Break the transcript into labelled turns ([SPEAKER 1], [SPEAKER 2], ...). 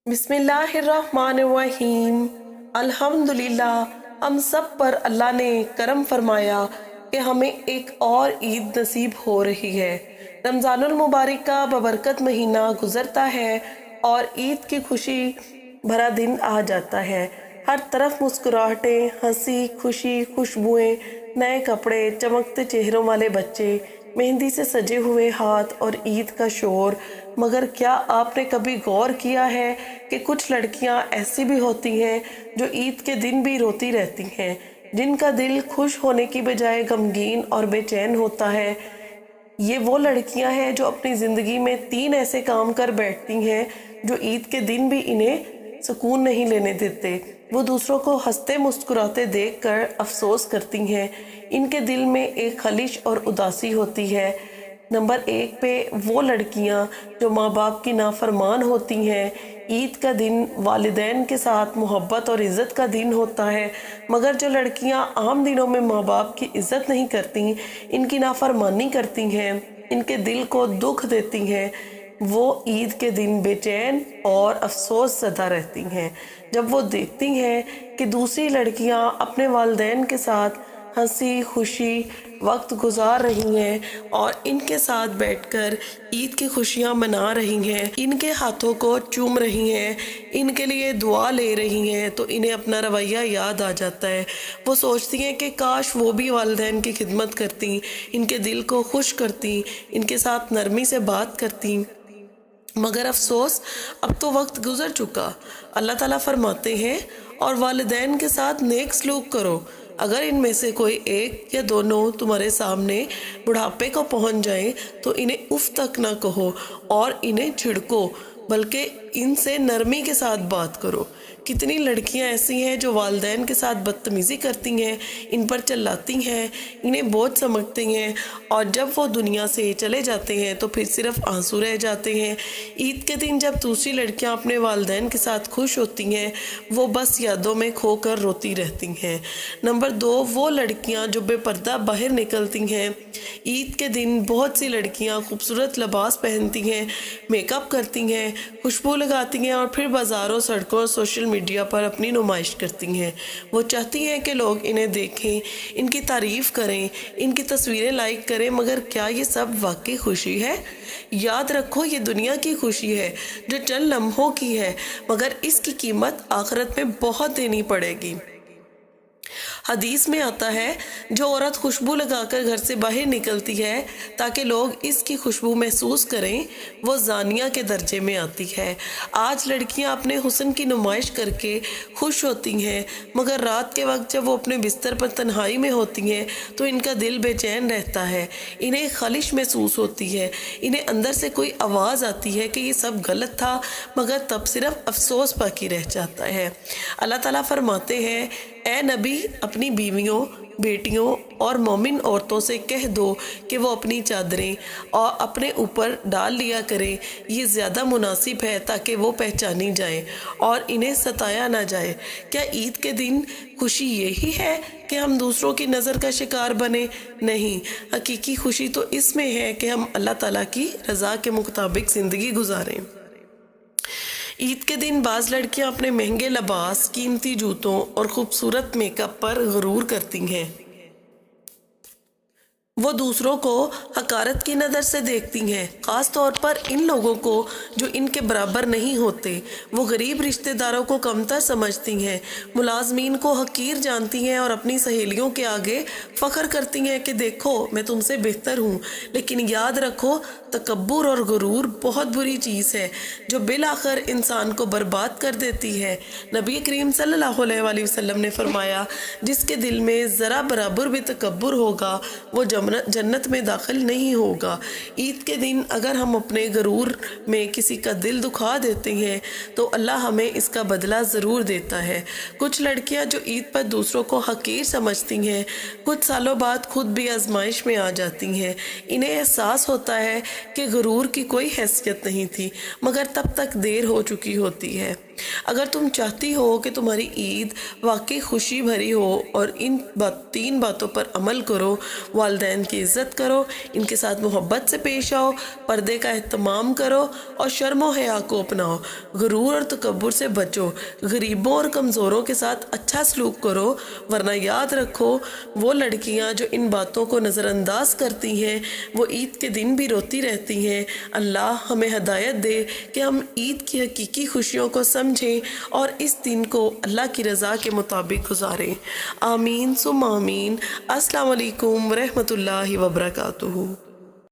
[SPEAKER 1] बिस्मिल्लाहिर्रहमानिर्रहीम। अल्हम्दुलिल्लाह, हम सब पर अल्लाह ने करम फरमाया कि हमें एक और ईद नसीब हो रही है। रमज़ानुल मुबारक का बबरकत महीना गुज़रता है और ईद की खुशी भरा दिन आ जाता है। हर तरफ मुस्कुराहटें, हंसी, खुशी, खुशबुएं, नए कपड़े, चमकते चेहरों वाले बच्चे, मेहंदी से सजे हुए हाथ और ईद का शोर। मगर क्या आपने कभी गौर किया है कि कुछ लड़कियां ऐसी भी होती हैं जो ईद के दिन भी रोती रहती हैं, जिनका दिल खुश होने की बजाय गमगीन और बेचैन होता है। ये वो लड़कियां हैं जो अपनी ज़िंदगी में 3 ऐसे काम कर बैठती हैं जो ईद के दिन भी इन्हें सुकून नहीं लेने देते। वो दूसरों को हंसते मुस्कुराते देखकर अफसोस करती हैं। इनके दिल में एक खलिश और उदासी होती है। नंबर 1 पे वो लड़कियां जो माँ बाप की नाफरमान होती हैं। ईद का दिन वालिदैन के साथ मोहब्बत और इज़्ज़त का दिन होता है, मगर जो लड़कियां आम दिनों में माँ बाप की इज़्ज़त नहीं करती, इनकी नाफरमानी करती हैं, इनके दिल को दुख देती हैं, वो ईद के दिन बेचैन और अफसोस ज़दा रहती हैं। जब वो देखती हैं कि दूसरी लड़कियां अपने वालिदैन के साथ हंसी खुशी वक्त गुजार रही हैं और इनके साथ बैठकर ईद की खुशियां मना रही हैं, इनके हाथों को चूम रही हैं, इनके लिए दुआ ले रही हैं, तो इन्हें अपना रवैया याद आ जाता है। वो सोचती हैं कि काश वो भी वालिदैन की खिदमत करती, इनके दिल को खुश करती, इनके साथ नरमी से बात करती। मगर अफसोस, अब तो वक्त गुजर चुका। अल्लाह ताला फरमाते हैं, और वालिदैन के साथ नेक सलूक करो। अगर इनमें से कोई एक या दोनों तुम्हारे सामने बुढ़ापे को पहुंच जाए तो इन्हें उफ तक ना कहो और इन्हें छिड़को, बल्कि इनसे नरमी के साथ बात करो। कितनी लड़कियां ऐसी हैं जो वालिदैन के साथ बदतमीज़ी करती हैं, इन पर चिल्लाती हैं, इन्हें बोझ समझती हैं, और जब वो दुनिया से चले जाते हैं तो फिर सिर्फ आंसू रह जाते हैं। ईद के दिन जब दूसरी लड़कियां अपने वालिदैन के साथ खुश होती हैं, वो बस यादों में खोकर रोती रहती हैं। नंबर 2, वो लड़कियां जो बेपर्दा बाहर निकलती हैं। ईद के दिन बहुत सी लड़कियां खूबसूरत लिबास पहनती हैं, मेकअप करती हैं, खुशबू लगाती हैं और फिर बाज़ारों, सड़कों, सोशल मीडिया पर अपनी नुमाइश करती हैं। वो चाहती हैं कि लोग इन्हें देखें, इनकी तारीफ़ करें, इनकी तस्वीरें लाइक करें, मगर क्या ये सब वाकई खुशी है? याद रखो, ये दुनिया की खुशी है जो चंद लम्हों की है, मगर इसकी कीमत आखिरत में बहुत देनी पड़ेगी। हदीस में आता है, जो औरत खुशबू लगाकर घर से बाहर निकलती है ताकि लोग इसकी खुशबू महसूस करें, वो जानिया के दर्जे में आती है। आज लड़कियां अपने हुस्न की नुमाइश करके खुश होती हैं, मगर रात के वक्त जब वो अपने बिस्तर पर तन्हाई में होती हैं तो इनका दिल बेचैन रहता है, इन्हें खलिश महसूस होती है, इन्हें अंदर से कोई आवाज़ आती है कि ये सब गलत था, मगर तब सिर्फ अफसोस बाकी रह जाता है। अल्लाह ताला फरमाते हैं, ए नबी, अपनी बीवियों, बेटियों और मोमिन औरतों से कह दो कि वो अपनी चादरें और अपने ऊपर डाल लिया करें, ये ज़्यादा मुनासिब है ताकि वो पहचानी जाएं और इन्हें सताया ना जाए। क्या ईद के दिन खुशी यही है कि हम दूसरों की नज़र का शिकार बने? नहीं, हकीकी खुशी तो इसमें है कि हम अल्लाह ताला की रज़ा के मुताबिक ज़िंदगी गुजारें। ईद के दिन बाज़ लड़कियां अपने महंगे लिबास, कीमती जूतों और खूबसूरत मेकअप पर गुरूर करती हैं। वो दूसरों को हकारत की नज़र से देखती हैं, ख़ास तौर पर इन लोगों को जो इनके बराबर नहीं होते। वो गरीब रिश्तेदारों को कमतर समझती हैं, मुलाजमीन को हकीर जानती हैं और अपनी सहेलियों के आगे फ़ख्र करती हैं कि देखो, मैं तुमसे बेहतर हूँ। लेकिन याद रखो, तकब्बुर और गुरूर बहुत बुरी चीज़ है जो बिल आखिर इंसान को बर्बाद कर देती है। नबी करीम सल्लल्लाहु अलैहि वसल्लम ने फरमाया, जिसके दिल में ज़रा बराबर भी तकब्बुर होगा वो जन्नत में दाखिल नहीं होगा। ईद के दिन अगर हम अपने गरूर में किसी का दिल दुखा देते हैं तो अल्लाह हमें इसका बदला ज़रूर देता है। कुछ लड़कियां जो ईद पर दूसरों को हकीर समझती हैं, कुछ सालों बाद खुद भी आजमाइश में आ जाती हैं। इन्हें एहसास होता है कि गरूर की कोई हैसियत नहीं थी, मगर तब तक देर हो चुकी होती है। اگر تم چاہتی ہو کہ تمہاری عید واقعی خوشی بھری ہو اور ان 3 باتوں پر عمل کرو: والدین کی عزت کرو، ان کے ساتھ محبت سے پیش آؤ، پردے کا اہتمام کرو اور شرم و حیا کو اپناؤ، غرور اور تکبر سے بچو، غریبوں اور کمزوروں کے ساتھ اچھا سلوک کرو، ورنہ یاد رکھو وہ لڑکیاں جو ان باتوں کو نظر انداز کرتی ہیں وہ عید کے دن بھی روتی رہتی ہیں۔ اللہ ہمیں ہدایت دے کہ ہم عید کی حقیقی خوشیوں کو سمجھیں اور اس دن کو اللہ کی رضا کے مطابق گزاریں۔ آمین ثم آمین۔ السلام علیکم ورحمۃ اللہ وبرکاتہ۔